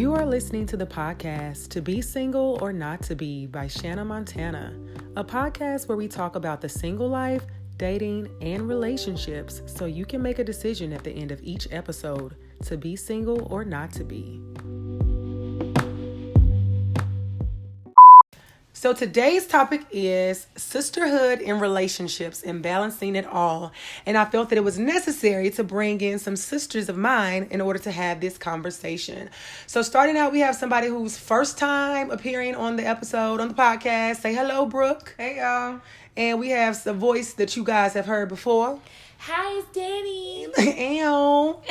You are listening to the podcast To Be Single or Not to Be by Shanna Montana, a podcast where we talk about the single life, dating, and relationships so you can make a decision at the end of each episode to be single or not to be. So today's topic is sisterhood in relationships and balancing it all. And I felt that it was necessary to bring in some sisters of mine in order to have this conversation. So starting out, we have somebody who's first time appearing on the episode, on the podcast. Say hello, Brooke. Hey, y'all. And we have a voice that you guys have heard before. Hi, it's Danny. All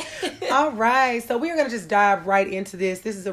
right. So we're going to just dive right into this. This is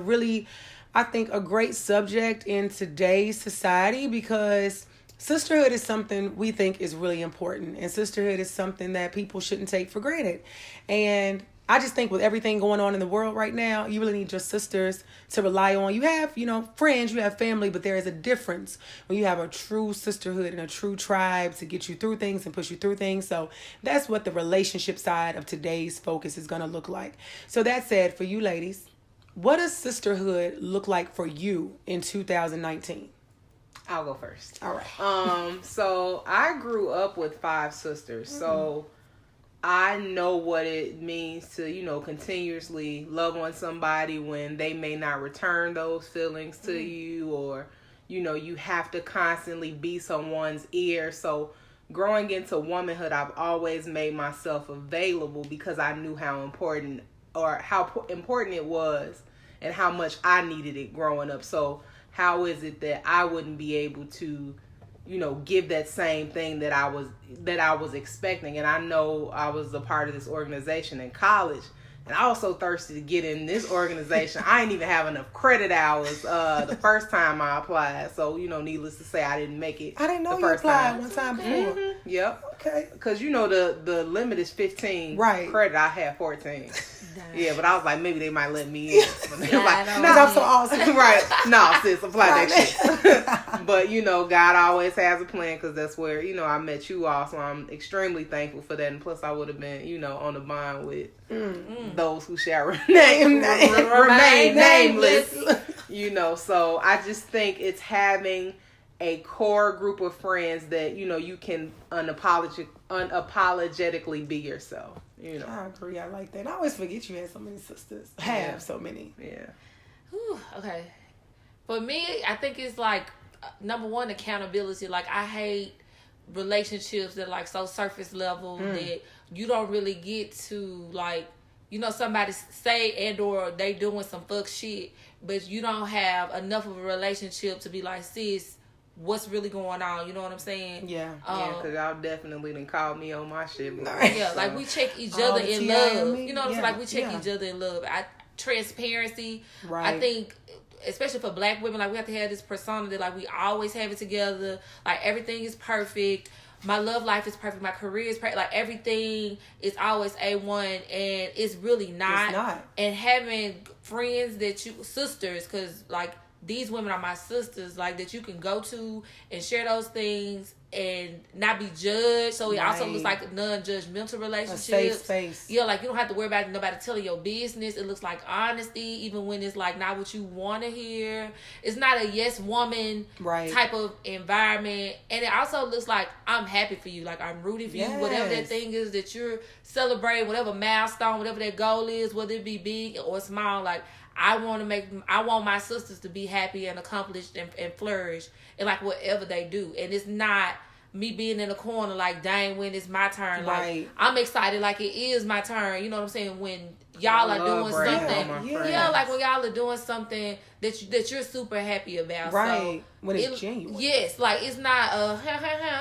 I think a great subject in today's society because sisterhood is something we think is really important, and sisterhood is something that people shouldn't take for granted. And I just think with everything going on in the world right now, you really need your sisters to rely on. You have, friends, you have family, but there is a difference when you have a true sisterhood and a true tribe to get you through things and push you through things. So that's what the relationship side of today's focus is going to look like. So that said, for you ladies, what does sisterhood look like for you in 2019? I'll go first. All right. So I grew up with 5 sisters. Mm-hmm. So I know what it means to, continuously love on somebody when they may not return those feelings to you, or, you have to constantly be someone's ear. So growing into womanhood, I've always made myself available because I knew how important it was and how much I needed it growing up. So how is it that I wouldn't be able to, give that same thing that I was expecting? And I know I was a part of this organization in college, and I was so thirsty to get in this organization. I didn't even have enough credit hours the first time I applied. So, needless to say, I didn't make it. I didn't know you applied one time before. Mm-hmm. Yep. Okay. Because, the limit is 15 credit. I had 14. Yeah, but I was like, maybe they might let me in. But they was like, no, I'm so awesome. Right. No, sis, apply that shit. But, God always has a plan, because that's where, I met you all. So I'm extremely thankful for that. And plus, I would have been, on the bond with those who shall remain nameless. So I just think it's having a core group of friends that, you can unapologetically be yourself. I agree. I like that. I always forget you had so many sisters. So many. Yeah. Whew, okay. For me, I think it's like, number one, accountability. Like, I hate relationships that like so surface level that you don't really get to, like, somebody say and or they doing some fuck shit, but you don't have enough of a relationship to be like, sis, what's really going on? You know what I'm saying? Yeah. Because y'all definitely didn't call me on my shit. Yeah, like we check each other in love. You know what I'm saying? Like we check each other in love. Transparency. Right. I think, especially for Black women, like we have to have this persona that like we always have it together. Like everything is perfect. My love life is perfect. My career is perfect. Like everything is always A1, and it's really not. It's not. And having friends sisters, because like, these women are my sisters, like, that you can go to and share those things and not be judged. So it also looks like a non-judgmental relationship. A safe space. Yeah, like you don't have to worry about nobody telling your business. It looks like honesty, even when it's like not what you want to hear. It's not a yes woman type of environment. And it also looks like I'm happy for you. Like I'm rooting for you. Whatever that thing is that you're celebrating, whatever milestone, whatever that goal is, whether it be big or small, like I want my sisters to be happy and accomplished and flourish in like whatever they do. And it's not me being in the corner like, dang, when it's my turn. Like I'm excited like it is my turn. You know what I'm saying? When y'all are doing something. Yeah, like when y'all are doing something that you're super happy about. Right. So when it's genuine. Yes, like it's not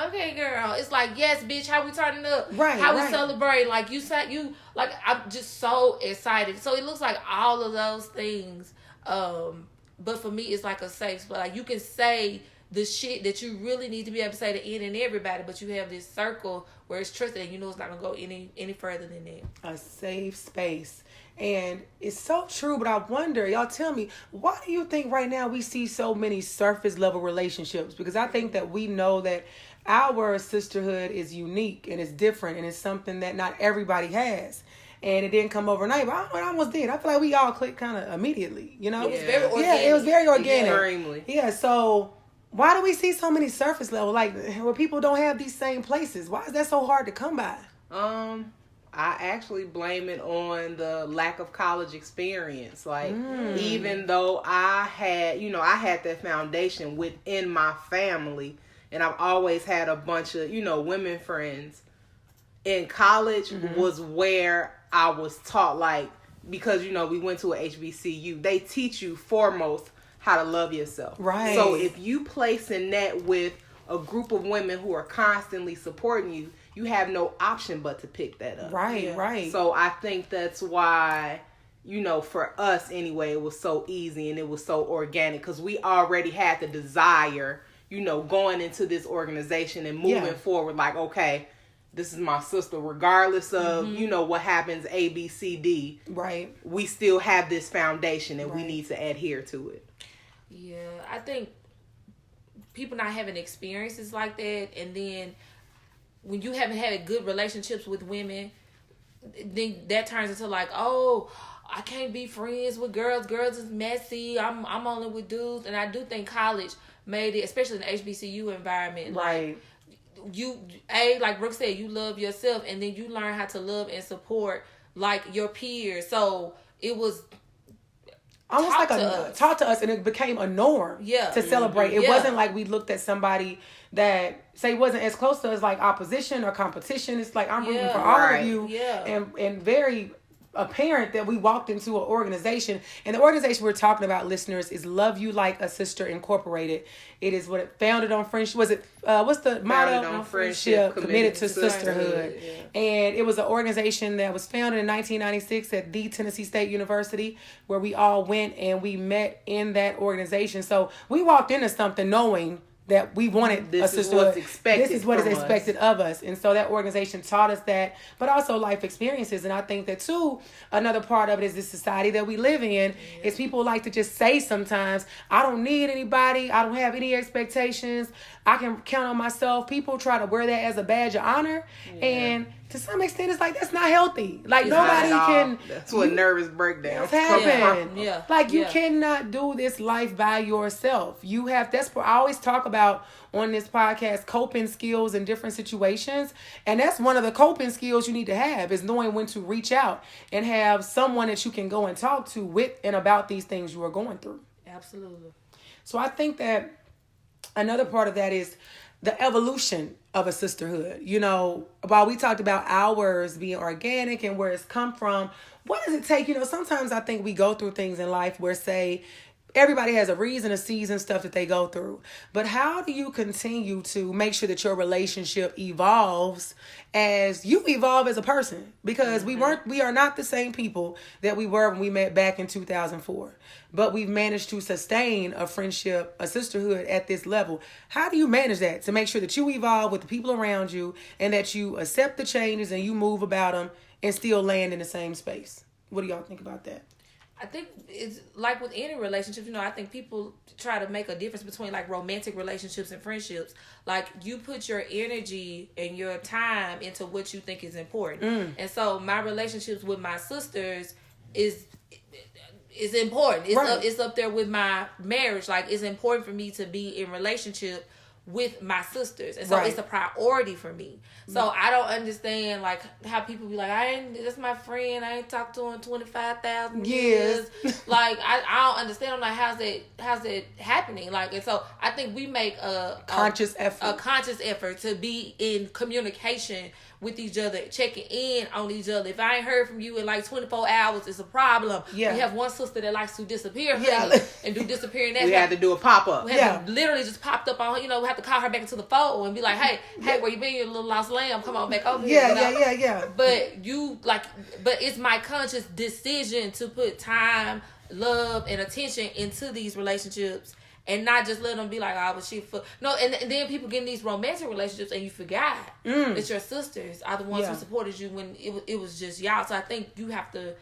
okay girl. It's like, yes, bitch, how we turning up? Right. How we celebrating? Like you said, like I'm just so excited. So it looks like all of those things. But for me it's like a safe spot. Like you can say the shit that you really need to be able to say to any and everybody, but you have this circle where it's trusted and it's not gonna go any further than that. A safe space. And it's so true, but I wonder, y'all tell me, why do you think right now we see so many surface level relationships? Because I think that we know that our sisterhood is unique and it's different and it's something that not everybody has. and it didn't come overnight, but I don't know, it almost did. I feel like we all clicked kind of immediately, you know? It was very organic. Yeah, it was very organic. Extremely. Yeah, so why do we see so many surface level, like, where people don't have these same places? Why is that so hard to come by? I actually blame it on the lack of college experience. Like, even though I had that foundation within my family, and I've always had a bunch of, women friends, in college was where I was taught, like, because, we went to a HBCU, they teach you foremost how to love yourself. Right. So if you place in that with a group of women who are constantly supporting you, you have no option but to pick that up. Right. So I think that's why, for us anyway, it was so easy and it was so organic, because we already had the desire, going into this organization and moving forward, like, okay, this is my sister, regardless of, what happens A, B, C, D. Right. We still have this foundation and we need to adhere to it. Yeah, I think people not having experiences like that, and then when you haven't had good relationships with women, then that turns into like, oh, I can't be friends with girls. Girls is messy. I'm only with dudes. And I do think college made it, especially in the HBCU environment. Right. Like, like Brooke said, you love yourself, and then you learn how to love and support like your peers. So it was almost like taught to us, and it became a norm to celebrate. It wasn't like we looked at somebody that, say, wasn't as close to us, like opposition or competition. It's like, I'm rooting for all of you. And very apparent that we walked into an organization, and the organization we're talking about, listeners, is Love You Like a Sister Incorporated. It is founded on friendship. Was it what's the motto? On friendship, committed to sisterhood. And it was an organization that was founded in 1996 at the Tennessee State University, where we all went and we met in that organization. So we walked into something knowing that we wanted a sisterhood. This is what is expected of us. And so that organization taught us that, but also life experiences. And I think that, too, another part of it is this society that we live in, is people like to just say sometimes, I don't need anybody. I don't have any expectations. I can count on myself. People try to wear that as a badge of honor. And to some extent, it's like, that's not healthy. Like, it's nobody can. That's what nervous breakdowns happen. Like, you cannot do this life by yourself. You have, that's what I always talk about on this podcast, coping skills in different situations. And that's one of the coping skills you need to have, is knowing when to reach out and have someone that you can go and talk to with and about these things you are going through. Absolutely. So I think that another part of that is the evolution of a sisterhood. While we talked about ours being organic and where it's come from, what does it take? Sometimes I think we go through things in life where, say, everybody has a reason, a season, stuff that they go through. But how do you continue to make sure that your relationship evolves as you evolve as a person? Because we are not the same people that we were when we met back in 2004. But we've managed to sustain a friendship, a sisterhood at this level. How do you manage that to make sure that you evolve with the people around you, and that you accept the changes and you move about them and still land in the same space? What do y'all think about that? I think it's like with any relationship, I think people try to make a difference between like romantic relationships and friendships. Like, you put your energy and your time into what you think is important. And so my relationships with my sisters is important. It's up there with my marriage. Like, it's important for me to be in relationship with my sisters, and so it's a priority for me. So I don't understand like how people be like, that's my friend, I ain't talked to him in 25,000 years. Like, I don't understand. I'm like, how's that happening? Like, and so I think we make a conscious effort to be in communication with each other, checking in on each other. If I ain't heard from you in like 24 hours, it's a problem. We have one sister that likes to disappear and do disappearing. We had to do a pop-up. We had literally just popped up on, we have to call her back into the fold and be like, hey, where you been, you little lost lamb? Come on back over here. But but it's my conscious decision to put time, love, and attention into these relationships, and not just let them be like, oh, but she... No, and then people get in these romantic relationships and you forgot that your sisters are the ones who supported you when it was just y'all. So I think you have to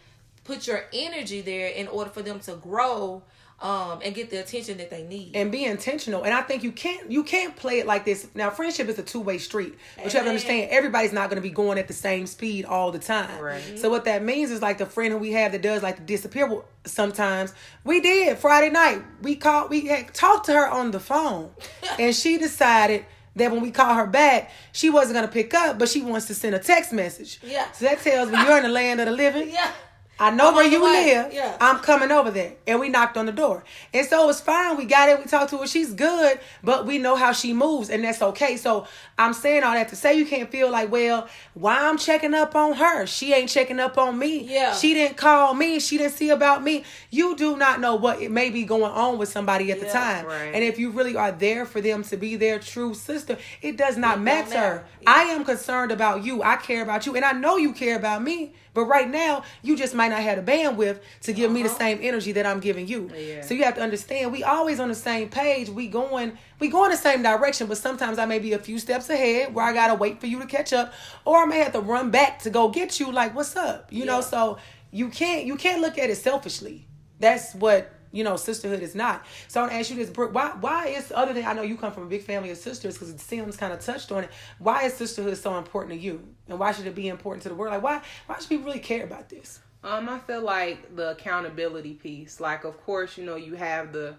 put your energy there in order for them to grow and get the attention that they need. And be intentional. And I think you can't play it like this. Now, friendship is a two-way street. But you have to understand, everybody's not going to be going at the same speed all the time. Right. So what that means is like the friend who we have that does like to disappear sometimes. We did Friday night. We had talked to her on the phone. And she decided that when we call her back, she wasn't going to pick up, but she wants to send a text message. Yeah. So that tells me you're in the land of the living. Yeah. I know where you live. Yeah. I'm coming over there. And we knocked on the door. And so it was fine. We got it. We talked to her. She's good. But we know how she moves. And that's okay. So I'm saying all that to say you can't feel like, well, why I'm checking up on her? She ain't checking up on me. Yeah. She didn't call me. She didn't see about me. You do not know what it may be going on with somebody at the time. Right. And if you really are there for them to be their true sister, it does not matter. Yeah. I am concerned about you. I care about you. And I know you care about me. But right now, you just might not have the bandwidth to give me the same energy that I'm giving you. Yeah. So you have to understand, we always on the same page. We going the same direction, but sometimes I may be a few steps ahead where I got to wait for you to catch up, or I may have to run back to go get you like, what's up? You know, so you can't look at it selfishly. That's what, sisterhood is not. So I want to ask you this, Brooke, why is, other than I know you come from a big family of sisters, because Sims kind of touched on it, why is sisterhood so important to you? And why should it be important to the world? Like, why should people really care about this? I feel like the accountability piece. Like, of course, you have the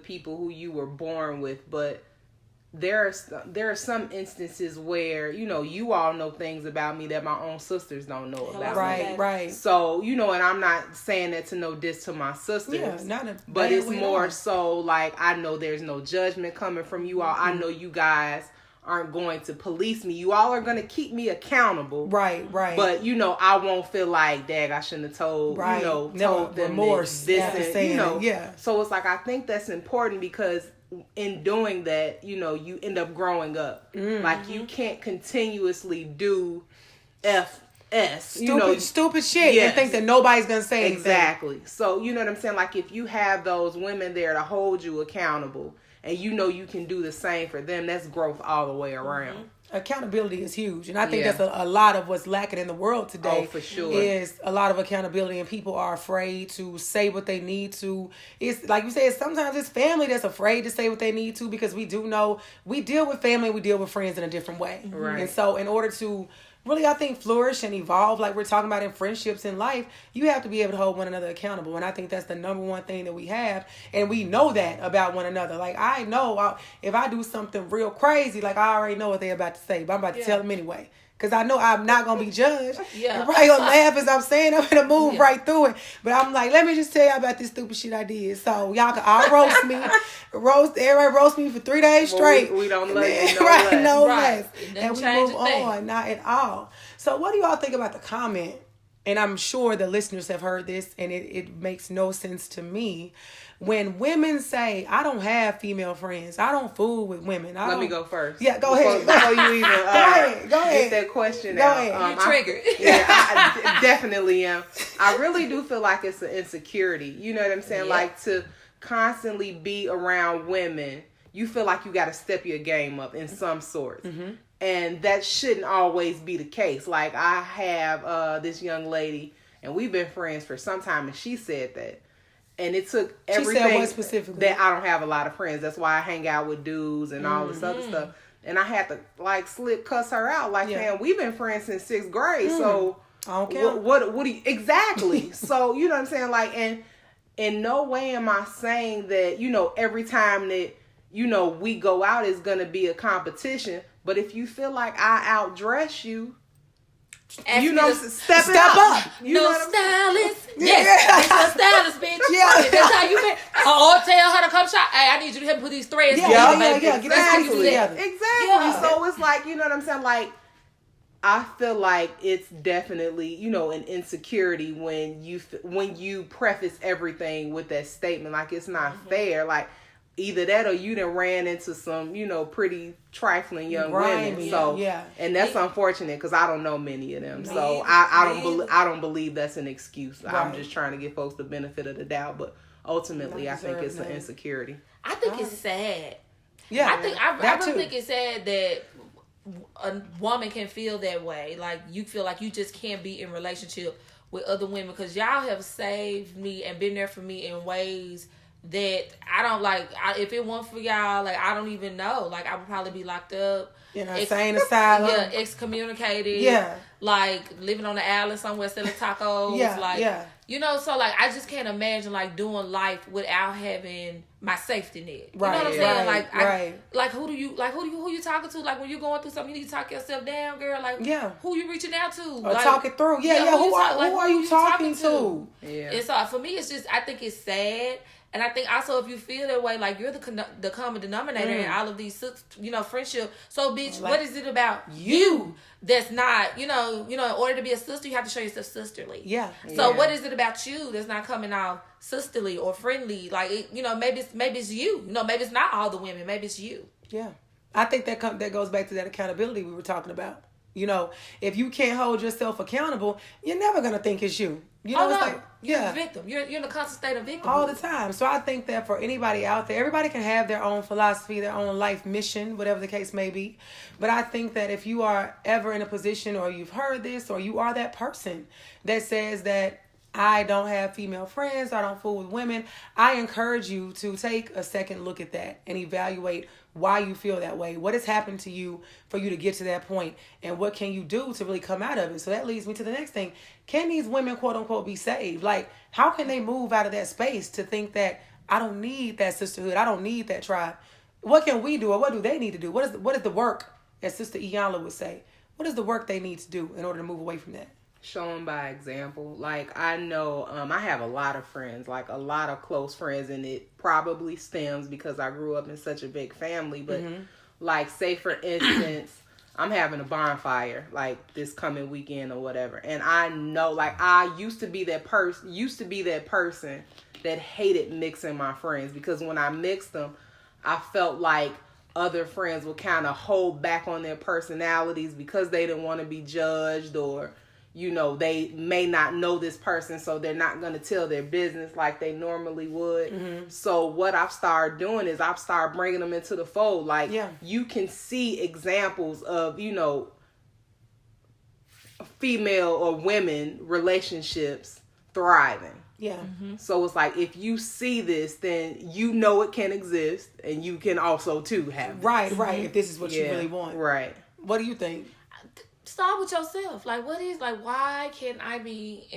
people who you were born with, but there are some instances where, you all know things about me that my own sisters don't know about me. Right. So, and I'm not saying that to no diss to my sisters. Yeah, but it's more so like, I know there's no judgment coming from you all. I know you guys aren't going to police me. You all are going to keep me accountable. Right. But, I won't feel like, dang, I shouldn't have told, told them remorse this and, yeah. So it's like, I think that's important because in doing that, you end up growing up. Mm-hmm. Like, you can't continuously do stupid shit and think that nobody's gonna say anything. Exactly. So you know what I'm saying? Like, if you have those women there to hold you accountable and you can do the same for them, that's growth all the way around. Mm-hmm. Accountability is huge, and I think that's a lot of what's lacking in the world today. Oh, for sure. Is a lot of accountability, and people are afraid to say what they need to. It's like you said, sometimes it's family that's afraid to say what they need to, because we do know we deal with family, we deal with friends in a different way. Right. And so in order to really, I think, flourish and evolve like we're talking about in friendships in life, you have to be able to hold one another accountable. And I think that's the number one thing that we have. And we know that about one another. Like, I know if I do something real crazy, like, I already know what they're about to say, but I'm about to tell them anyway. Because I know I'm not going to be judged. You're probably going to laugh as I'm saying. I'm going to move right through it. But I'm like, let me just tell y'all about this stupid shit I did. So y'all can all roast me. Everybody roast me for 3 days straight. We don't love you no less. And we move on. Not at all. So what do y'all think about the comment? And I'm sure the listeners have heard this, and it makes no sense to me. When women say, I don't have female friends, I don't fool with women. Let me go first. Yeah, go ahead. Before you even go ahead. get that question go out. Ahead. You're triggered. I definitely am. I really do feel like it's an insecurity. You know what I'm saying? Yeah. Like, to constantly be around women, you feel like you got to step your game up in some sort. Mm-hmm. And that shouldn't always be the case. Like, I have this young lady, and we've been friends for some time, and she said that. And it took everything. She said what specifically? That I don't have a lot of friends. That's why I hang out with dudes and all this other stuff. And I had to, like, cuss her out. Like, man, we've been friends since 6th grade. So I don't care. What do you, exactly. So, you know what I'm saying? Like, and in no way am I saying that, every time that, we go out is going to be a competition. But if you feel like I outdress you, step up. You no know stylist. Yes, it's a stylist, bitch. Yeah. That's how you make. Or tell her to come shop. Hey, I need you to help me put these threads together, baby. Get these together. Exactly. Yeah. So it's like, you know what I'm saying? Like, I feel like it's definitely, an insecurity when you preface everything with that statement. Like, it's not fair. Like, either that or you done ran into some, pretty trifling young women. So, and that's unfortunate because I don't know many of them. So I don't believe that's an excuse. Right. I'm just trying to give folks the benefit of the doubt. But ultimately, I think it's an insecurity. I think it's sad. Yeah, I really think it's sad that a woman can feel that way. Like, you feel like you just can't be in relationship with other women, because y'all have saved me and been there for me in ways that I don't like. If it weren't for y'all, like I don't even know. Like I would probably be locked up. Insane asylum. Yeah, excommunicated. Yeah. Like living on the island somewhere selling tacos. You know, so like I just can't imagine like doing life without having my safety net. You know what I'm saying? Like who you talking to? Like when you're going through something, you need to talk yourself down, girl. Like who you reaching out to? Or talk it through. Who are you talking to? Yeah. And so for me, it's just I think it's sad. And I think also if you feel that way, like you're the common denominator in all of these, friendship. So, bitch, what is it about you that's not, in order to be a sister, you have to show yourself sisterly. Yeah. So what is it about you that's not coming out sisterly or friendly? Like, maybe it's you. Maybe it's not all the women. Maybe it's you. Yeah. I think that goes back to that accountability we were talking about. If you can't hold yourself accountable, you're never going to think it's you. You're a victim. You're in a constant state of victim all the time. So I think that for anybody out there, everybody can have their own philosophy, their own life mission, whatever the case may be. But I think that if you are ever in a position, or you've heard this, or you are that person that says that I don't have female friends, I don't fool with women, I encourage you to take a second look at that and evaluate why you feel that way. What has happened to you for you to get to that point? And what can you do to really come out of it? So that leads me to the next thing. Can these women, quote unquote, be saved? Like, how can they move out of that space to think that I don't need that sisterhood, I don't need that tribe? What can we do, or what do they need to do? What is the work, as Sister Iyanla would say? What is the work they need to do in order to move away from that? Show them by example. Like, I know I have a lot of friends, like a lot of close friends, and it probably stems because I grew up in such a big family. But like, say for instance, I'm having a bonfire like this coming weekend or whatever, and I know, like, I used to be that person that hated mixing my friends, because when I mixed them, I felt like other friends would kind of hold back on their personalities because they didn't want to be judged, or they may not know this person, so they're not going to tell their business like they normally would. So what I've started doing is I've started bringing them into the fold. Like, you can see examples of, female or women relationships thriving. Yeah. So it's like, if you see this, then it can exist, and you can also too have this. Right. If this is what you really want. Right. What do you think? Start with yourself. Like, why can't I be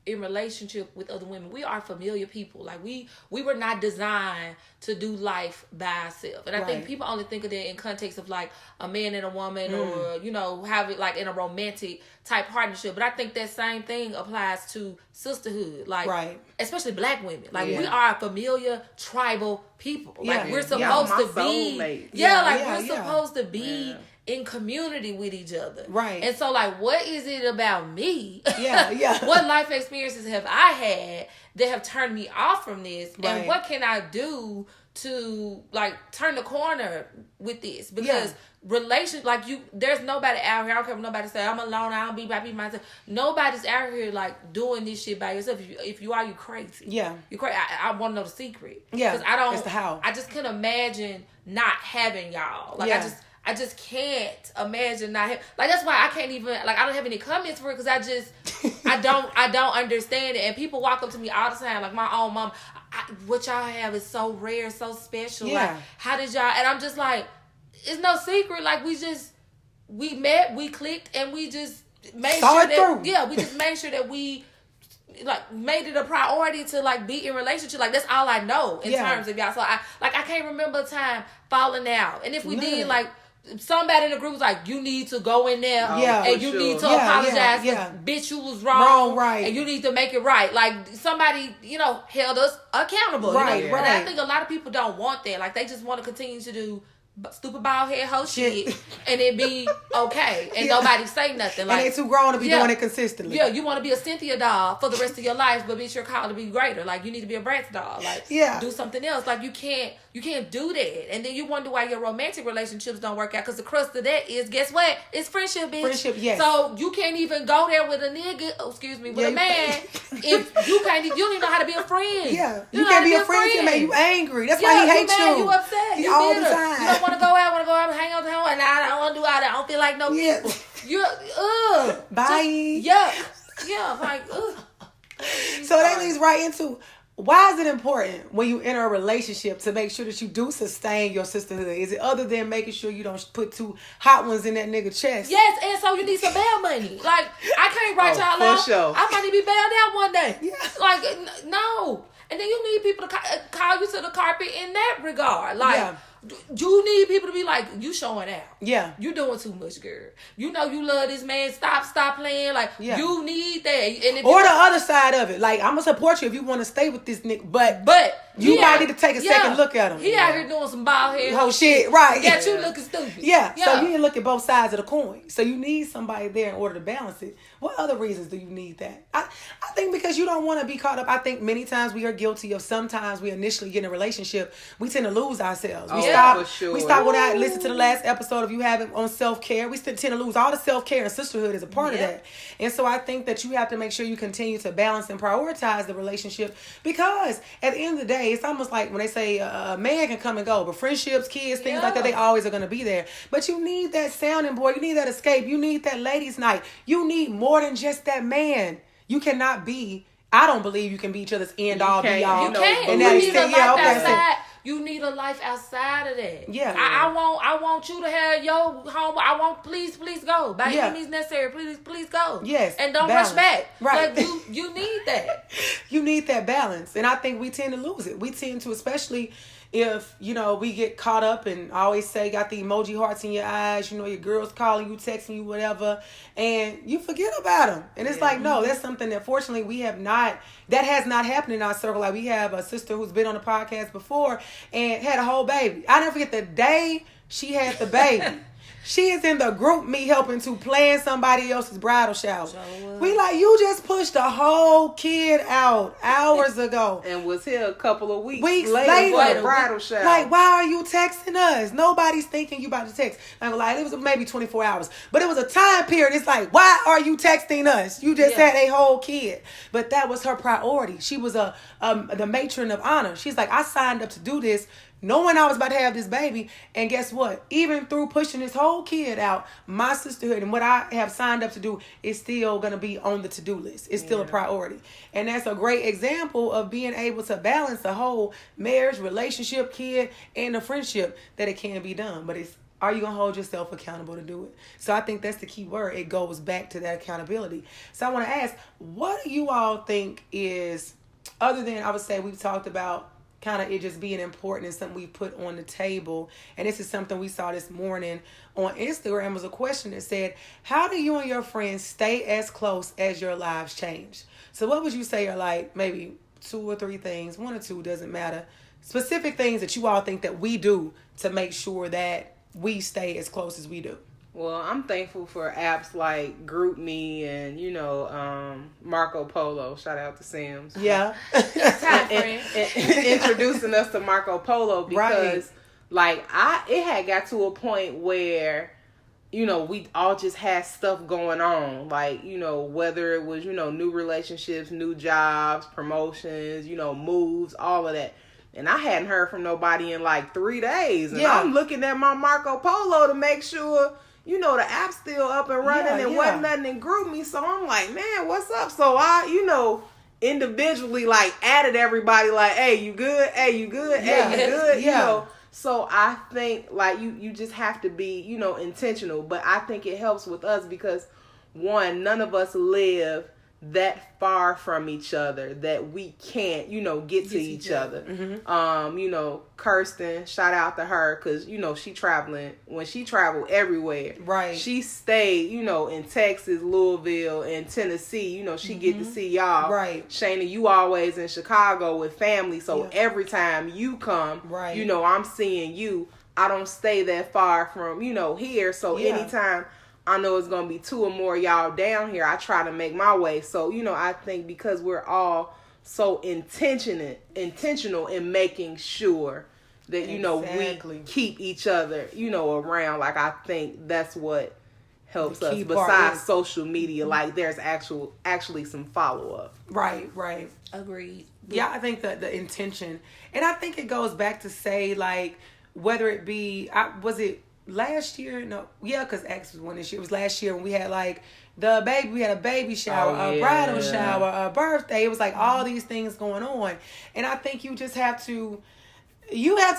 in relationship with other women? We are familiar people. Like, we were not designed to do life by ourselves. And I think people only think of that in context of like a man and a woman, or have it like in a romantic type partnership. But I think that same thing applies to sisterhood. Like, especially Black women. Like, we are familiar tribal people. Like, we're supposed to be. We're supposed to be in community with each other. Right. And so, like, what is it about me? Yeah. What life experiences have I had that have turned me off from this? Right. And what can I do to, like, turn the corner with this? Because there's nobody out here, I don't care what nobody say, I'm alone, I don't be by myself. Nobody's out here, like, doing this shit by yourself. If you are, you crazy. Yeah. You crazy. I want to know the secret. Yeah. Because it's the how. I just can't imagine not having y'all. Like, I just can't imagine not having, like, that's why I can't even, like, I don't have any comments for it, because I don't understand it. And people walk up to me all the time, like my own mom, what y'all have is so rare, so special. Like, how did y'all, and I'm just like, it's no secret. Like, we met, we clicked, and we just made sure that, we just made sure that we, like, made it a priority to, like, be in relationship. Like, that's all I know in terms of y'all. So I can't remember a time falling out. And if we did, like, somebody in the group was like, you need to go in there and you need to apologize because bitch, you was wrong, and you need to make it right. Like, somebody, held us accountable. Right. And I think a lot of people don't want that. Like, they just want to continue to do stupid bald head hoe shit and it be okay and nobody say nothing. Like, and they too grown to be doing it consistently. Yeah, you want to be a Cynthia doll for the rest of your life, but bitch, your call to be greater. Like, you need to be a Bratz doll. Like, do something else. Like, you can't do that. And then you wonder why your romantic relationships don't work out, because the crust of that is, guess what? It's friendship, bitch. Friendship, yes. So you can't even go there with a nigga, with a man, if you can't, you don't even know how to be a friend. Yeah, you can't be a friend. He make you angry. That's why he hates you. You upset. You all bitter. the time. You don't want to go out and hang out the home, and I don't want to do all that. I don't feel like no people. You're bye. Yeah, like So that leads right into, why is it important when you enter a relationship to make sure that you do sustain your sisterhood? Is it other than making sure you don't put two hot ones in that nigga chest? Yes, and so you need some bail money. Like, I can't write y'all out. Sure. I might need to be bailed out one day. Yeah. Like, no. And then you need people to call you to the carpet in that regard. Like, you need people to be like, you showing out. Yeah. You doing too much, girl. You know you love this man. Stop playing. Like, you need that. And if or the other side of it. Like, I'm going to support you if you want to stay with this nigga. But you might need to take a second look at him. He out here doing some bald head. Oh, shit. Right. Got you looking stupid. Yeah. So you need to look at both sides of the coin. So you need somebody there in order to balance it. What other reasons do you need that? I think because you don't want to be caught up. I think many times we are guilty of sometimes we initially get in a relationship, we tend to lose ourselves. We stop when I listen to the last episode of you having on self-care. We tend to lose all the self-care, and sisterhood is a part of that. And so I think that you have to make sure you continue to balance and prioritize the relationship, because at the end of the day, it's almost like when they say a man can come and go, but friendships, kids, things like that, they always are going to be there. But you need that sounding board. You need that escape. You need that ladies' night. You need more than just that man. You cannot be, I don't believe you can be each other's end all, be all. You can't. And you need a life outside. You need a life outside of that. Yeah. I want you to have your home. I want, please go. By any means necessary, please go. Yes. And don't balance. rush back. Right. Like, you need that. You need that balance. And I think we tend to lose it. We tend to, especially if, we get caught up and I always say, got the emoji hearts in your eyes, your girl's calling you, texting you, whatever, and you forget about them. And it's like, no, that's something that fortunately we have not, that has not happened in our circle. Like, we have a sister who's been on the podcast before and had a whole baby. I never forget the day she had the baby. She is in the group me helping to plan somebody else's bridal shower. We like, you just pushed the whole kid out hours ago. And was here a couple of weeks later for the bridal shower. Like, why are you texting us? Nobody's thinking you about to text. Like, it was maybe 24 hours. But it was a time period. It's like, why are you texting us? You just had a whole kid. But that was her priority. She was the matron of honor. She's like, I signed up to do this knowing I was about to have this baby. And guess what? Even through pushing this whole kid out, my sisterhood and what I have signed up to do is still going to be on the to-do list. It's still a priority. And that's a great example of being able to balance the whole marriage, relationship, kid, and the friendship, that it can be done. But it's, are you going to hold yourself accountable to do it? So I think that's the key word. It goes back to that accountability. So I want to ask, what do you all think is, other than, I would say we've talked about kind of it just being important and something we put on the table. And this is something we saw this morning on Instagram. It was a question that said, how do you and your friends stay as close as your lives change? So what would you say are like maybe 2 or 3 things, 1 or 2, doesn't matter, specific things that you all think that we do to make sure that we stay as close as we do? Well, I'm thankful for apps like GroupMe and, Marco Polo. Shout out to Sims. Yeah. Introducing us to Marco Polo because, it had got to a point where, we all just had stuff going on. Like, whether it was, new relationships, new jobs, promotions, moves, all of that. And I hadn't heard from nobody in like 3 days. And I'm looking at my Marco Polo to make sure, the app's still up and running and wasn't nothing in GroupMe. So I'm like, man, what's up? So I, individually added everybody like, hey, you good? Hey, you good? Hey, you good? So I think you just have to be, intentional. But I think it helps with us because, one, none of us live that far from each other that we can't, get to each other. Mm-hmm. Kirsten, shout out to her because, she traveling. When she traveled everywhere, right? She stayed, in Texas, Louisville, and Tennessee. She get to see y'all. Right. Shayna, you always in Chicago with family. So every time you come, right. I'm seeing you. I don't stay that far from, here. So anytime I know it's going to be 2 or more y'all down here, I try to make my way. So, I think because we're all so intentional in making sure that, we keep each other, around. Like, I think that's what helps us. Besides social media, there's actually some follow-up. Right. Agreed. Yeah, I think that the intention. And I think it goes back to say, whether it be, was it last year? No, because X was one this year. It was last year when we had we had a baby shower, a bridal shower, a birthday. It was like all these things going on. And I think you just have to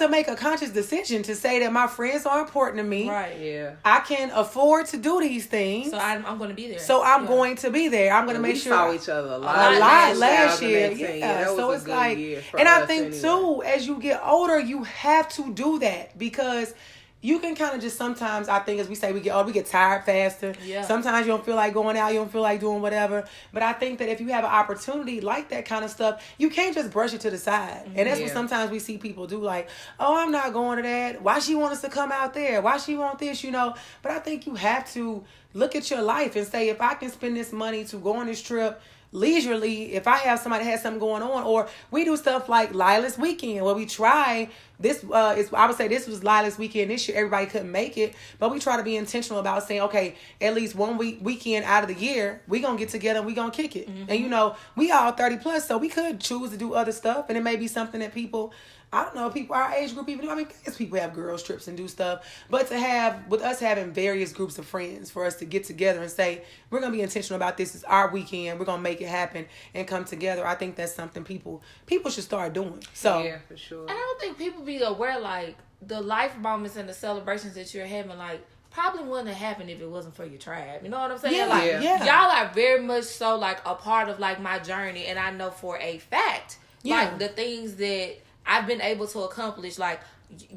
make a conscious decision to say that my friends are important to me. Right. Yeah. I can afford to do these things. So I'm going to be there. So I'm going to be there. I'm going to make sure. We saw each other a lot last year. Yeah. So it's like, and I think too, as you get older, you have to do that because you can kind of just sometimes, I think as we say, we get tired faster. Yeah. Sometimes you don't feel like going out. You don't feel like doing whatever. But I think that if you have an opportunity like that kind of stuff, you can't just brush it to the side. And that's what sometimes we see people do. Like, oh, I'm not going to that. Why she want us to come out there? Why she want this, But I think you have to look at your life and say, if I can spend this money to go on this trip leisurely, if I have somebody that has something going on, or we do stuff like Lila's Weekend, where we try this I would say this was Lila's Weekend this year. Everybody couldn't make it, but we try to be intentional about saying, okay, at least one weekend out of the year, we gonna get together and we gonna kick it. And we all 30 plus, so we could choose to do other stuff, and it may be something that people, I don't know, people our age group even do. I mean, I guess people have girls trips and do stuff, but to have, with us having various groups of friends, for us to get together and say, we're going to be intentional about this. It's our weekend. We're going to make it happen and come together. I think that's something people should start doing. So yeah, for sure. And I don't think people be aware, like, the life moments and the celebrations that you're having, like, probably wouldn't have happened if it wasn't for your tribe. You know what I'm saying? Y'all are very much so, like, a part of, like, my journey. And I know for a fact, like, the things that I've been able to accomplish, like,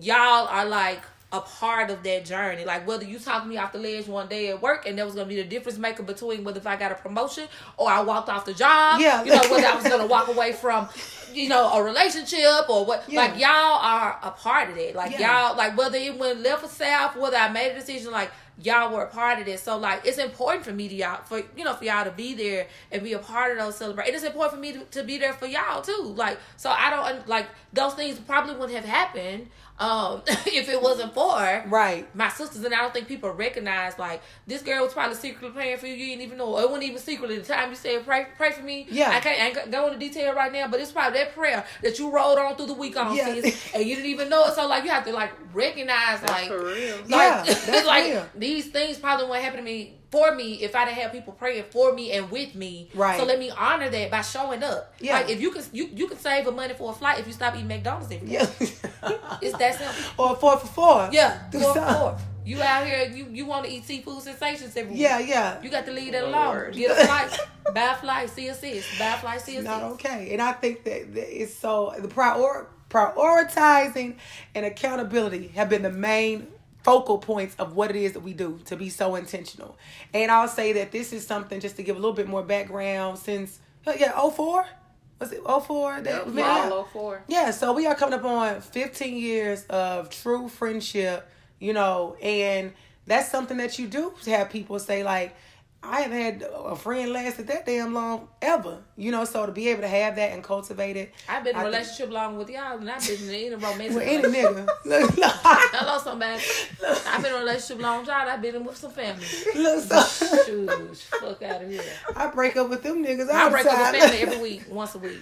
y'all are like a part of that journey. Like, whether you talked me off the ledge one day at work and that was going to be the difference maker between whether if I got a promotion or I walked off the job, whether I was going to walk away from, a relationship or what, like, y'all are a part of that. Like, y'all, like, whether it went left or south, whether I made a decision, like, y'all were a part of this. So, like, it's important for me for y'all to be there and be a part of those celebrations. It's important for me to be there for y'all too. Like, so I don't, like, those things probably wouldn't have happened if it wasn't for my sisters. And I don't think people recognize, like, this girl was probably secretly praying for you. You didn't even know. It wasn't even secretly. The time you said pray for me. Yeah. I ain't go into detail right now, but it's probably that prayer that you rolled on through the week on, sis, and you didn't even know it. So, like, you have to, like, recognize, that's like, for real. Like, that's like real. These things probably wouldn't happen to me for me if I didn't have people praying for me and with me. Right. So let me honor that by showing up. Yeah. Like, if you can save the money for a flight if you stop eating McDonald's every day. Yeah. It's that simple. Or 4 for 4. Yeah. 4 for 4. You out here, you want to eat seafood sensations every week. Yeah. You got to leave that alone. Get a flight. Buy a flight, see a sis. Buy a flight, see a sis. Not okay. And I think that it's so, the prioritizing and accountability have been the main focal points of what it is that we do to be so intentional. And I'll say that this is something, just to give a little bit more background, since 04? Was it 04? All 04. Yeah, so we are coming up on 15 years of true friendship, and that's something that you do have people say, like, I haven't had a friend lasted that damn long ever, so to be able to have that and cultivate it. I've been in a relationship long with y'all, and I've been in a romantic with any nigga. Hello, somebody. I've been in a relationship long time. I've been in with some family. Shoot, fuck out of here. I break up with them niggas all the time. I break up with family every week, once a week.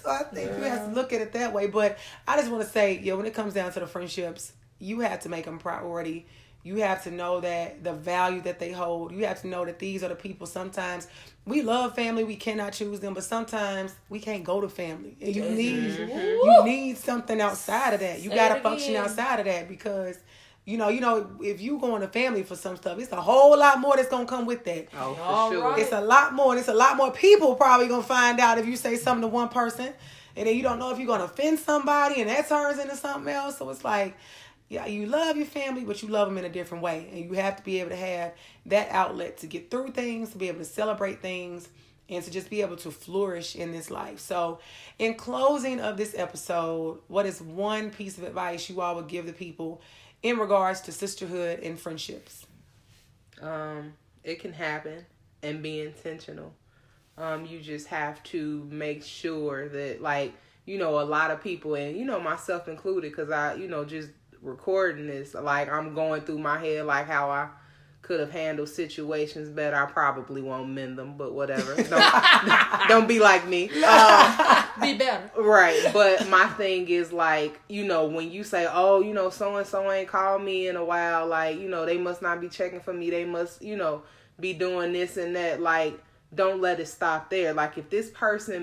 So I think you have to look at it that way. But I just want to say, when it comes down to the friendships, you have to make them a priority. You have to know that the value that they hold. You have to know that these are the people. Sometimes we love family. We cannot choose them. But sometimes we can't go to family. And you need something outside of that. You got to function outside of that because, if you going to family for some stuff, it's a whole lot more that's going to come with that. Oh, for sure. Right. It's a lot more. And it's a lot more people probably going to find out if you say something to one person. And then you don't know if you're going to offend somebody and that turns into something else. So it's like, yeah, you love your family, but you love them in a different way. And you have to be able to have that outlet to get through things, to be able to celebrate things, and to just be able to flourish in this life. So in closing of this episode, what is one piece of advice you all would give the people in regards to sisterhood and friendships? It can happen, and be intentional. You just have to make sure that, like, a lot of people, and, myself included, because I, just recording this, like, I'm going through my head, like, how I could have handled situations better. I probably won't mend them, but whatever. Don't be like me. Be better. Right. But my thing is, like, when you say, oh, so-and-so ain't called me in a while, like, they must not be checking for me. They must, be doing this and that. Like, don't let it stop there. Like, if this person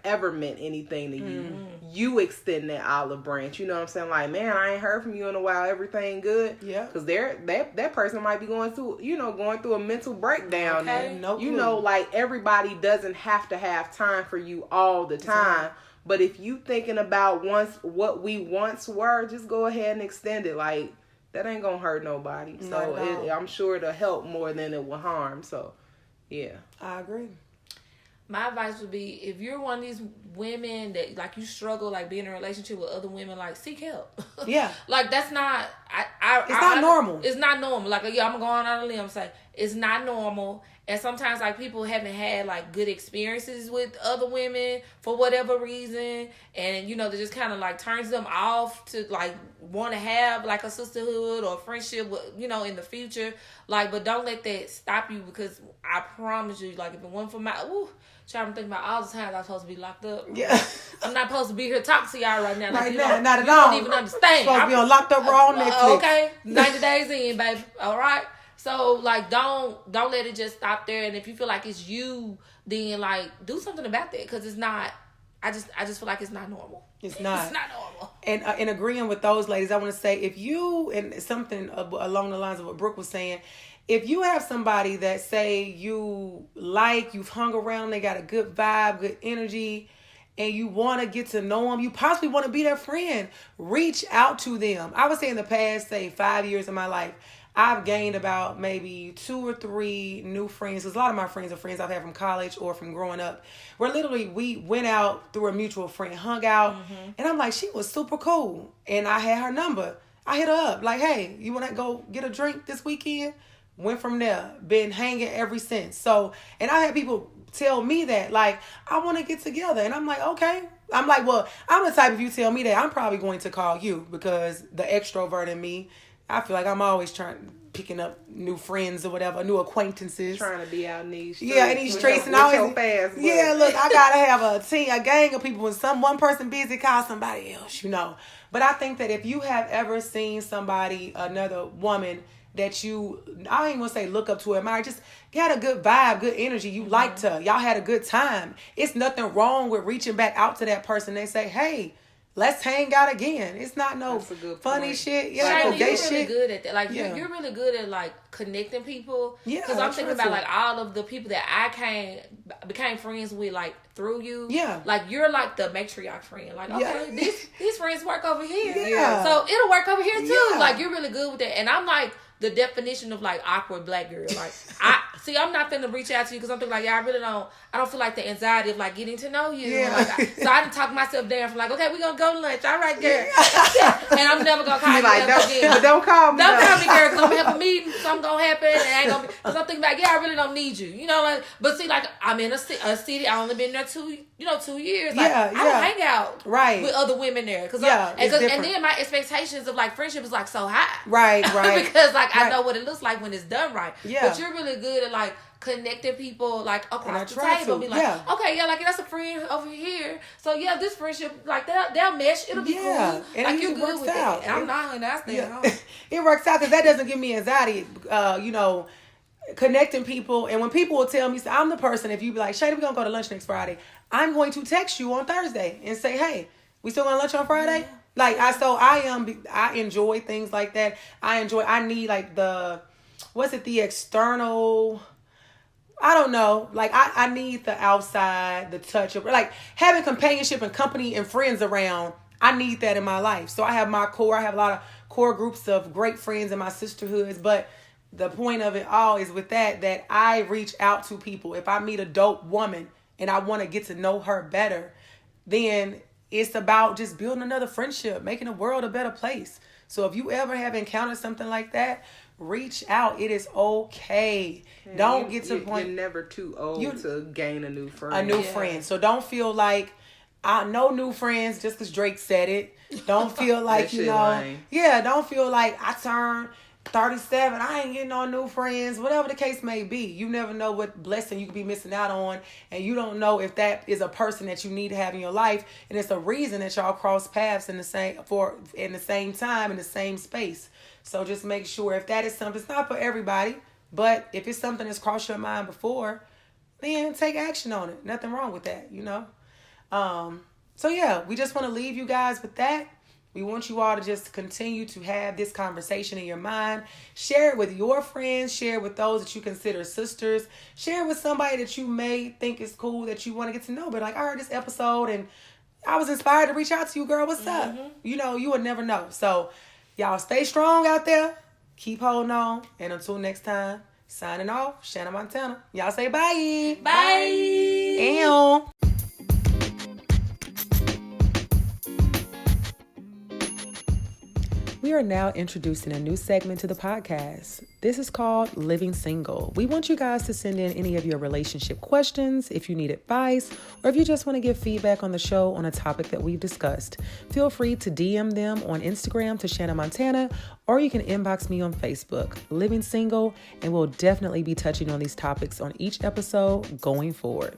ever meant anything to you, you extend that olive branch. You know what I'm saying? Like, man, I ain't heard from you in a while. Everything good? Yeah. Because that person might be going through a mental breakdown. Okay. And, No clue. you know, like, everybody doesn't have to have time for you all the time. Right. But if you thinking about what we once were, just go ahead and extend it. Like, that ain't gonna hurt nobody. So I'm sure it'll help more than it will harm. So. Yeah, I agree. My advice would be, if you're one of these women that, like, you struggle, like, being in a relationship with other women, like, seek help. Yeah. Like, that's not... It's not normal. It's not normal. Like, yeah, I'm going on a limb and say, it's not normal. And sometimes, like, people haven't had, like, good experiences with other women for whatever reason. And, you know, that just kind of, like, turns them off to, like, want to have, like, a sisterhood or a friendship, with, you know, in the future. Like, but don't let that stop you, because I promise you, like, if it wasn't for my... trying to think about all the times I'm supposed to be locked up. Yeah. I'm not supposed to be here talking to y'all right now. Like, right now, not at you all. Don't even understand. Supposed to be on locked up raw on Netflix. Okay, 90 days in, baby. All right. So, like, don't let it just stop there. And if you feel like it's you, then, like, do something about that, because it's not. I just feel like it's not normal. It's not. It's not normal. And in agreeing with those ladies, I want to say, if you, and something along the lines of what Brooke was saying, if you have somebody that say you've hung around, they got a good vibe, good energy, and you want to get to know them, you possibly want to be their friend, reach out to them. I would say in the past, say 5 years of my life, I've gained about maybe 2 or 3 new friends. Because a lot of my friends are friends I've had from college or from growing up. Where literally we went out through a mutual friend, hung out, and I'm like, she was super cool. And I had her number. I hit her up like, hey, you want to go get a drink this weekend? Went from there. Been hanging ever since. So, and I had people tell me that, like, I want to get together. And I'm like, okay. I'm like, well, I'm the type, if you tell me that, I'm probably going to call you, because the extrovert in me, I feel like I'm always picking up new friends or whatever, new acquaintances. Trying to be out in these streets. Yeah, in these streets. And always, fast, yeah, look, I got to have a gang of people. When one person busy, call somebody else, you know. But I think that if you have ever seen somebody, another woman, that you, I ain't gonna say look up to, admire, just had a good vibe, good energy, you liked her, y'all had a good time, it's nothing wrong with reaching back out to that person. They say, hey, let's hang out again. It's not no funny shit. Yeah, no gay you're really shit. good at that. Like, yeah. you're really good at, like, connecting people. Yeah, because I'm thinking about, like, all of the people that I became friends with, like, through you. Yeah. Like, you're like the matriarch friend. Like, okay, these friends work over here. Yeah. So it'll work over here too. Yeah. Like, you're really good with that. And I'm like the definition of, like, awkward black girl. Like, I'm not finna reach out to you because I'm thinking, like, yeah, I don't feel like the anxiety of, like, getting to know you. Yeah. Like, so I done talk myself down from, like, okay, we're gonna go to lunch. All right, girl. And I'm never gonna call you like, again. But don't call me. Don't call me, girl, because I'm gonna have a meeting. Something gonna happen. And I ain't gonna be, because I'm thinking about, yeah, I really don't need you. You know, like, but see, like, I'm in a city. I only been there 2 years. Like, I don't hang out with other women there. Cause and then my expectations of, like, friendship is, like, so high. Right. Because, like, I know what it looks like when it's done right. Yeah. But you're really good at, like, connecting people, like, across the table. Be like, okay, yeah, like, that's a friend over here. So, yeah, this friendship, like, they'll mesh. It'll be cool. And like, you're good with out. that. And I'm not, and I stay at home. It works out, because that doesn't give me anxiety, you know, connecting people. And when people will tell me, so I'm the person, if you be like, Shady, we're going to go to lunch next Friday, I'm going to text you on Thursday and say, hey, we still going to lunch on Friday? Yeah. Like, I enjoy things like that. I need, like, the external, I don't know. Like, I need the outside, the touch of, like, having companionship and company and friends around. I need that in my life. So I have my core. I have a lot of core groups of great friends in my sisterhoods. But the point of it all is with that I reach out to people. If I meet a dope woman and I want to get to know her better, then it's about just building another friendship, making the world a better place. So if you ever have encountered something like that, reach out. It is okay. Don't get to the point. You're never too old to gain a new friend. A new friend. So don't feel like, no new friends just because Drake said it. Don't feel like, you know. Lame. Yeah, don't feel like I turned 37. I ain't getting no new friends. Whatever the case may be. You never know what blessing you could be missing out on. And you don't know if that is a person that you need to have in your life. And it's a reason that y'all cross paths in the same time, in the same space. So just make sure if that is something, it's not for everybody. But if it's something that's crossed your mind before, then take action on it. Nothing wrong with that, you know? So yeah, we just want to leave you guys with that. We want you all to just continue to have this conversation in your mind. Share it with your friends. Share it with those that you consider sisters. Share it with somebody that you may think is cool that you want to get to know. But like, I heard this episode and I was inspired to reach out to you, girl. What's up? You know, you would never know. So y'all stay strong out there. Keep holding on. And until next time, signing off, Shanna Montana. Y'all say bye. Bye. Ew. We are now introducing a new segment to the podcast. This is called Living Single. We want you guys to send in any of your relationship questions, if you need advice, or if you just want to give feedback on the show on a topic that we've discussed. Feel free to DM them on Instagram to Shanna Montana, or you can inbox me on Facebook, Living Single, and we'll definitely be touching on these topics on each episode going forward.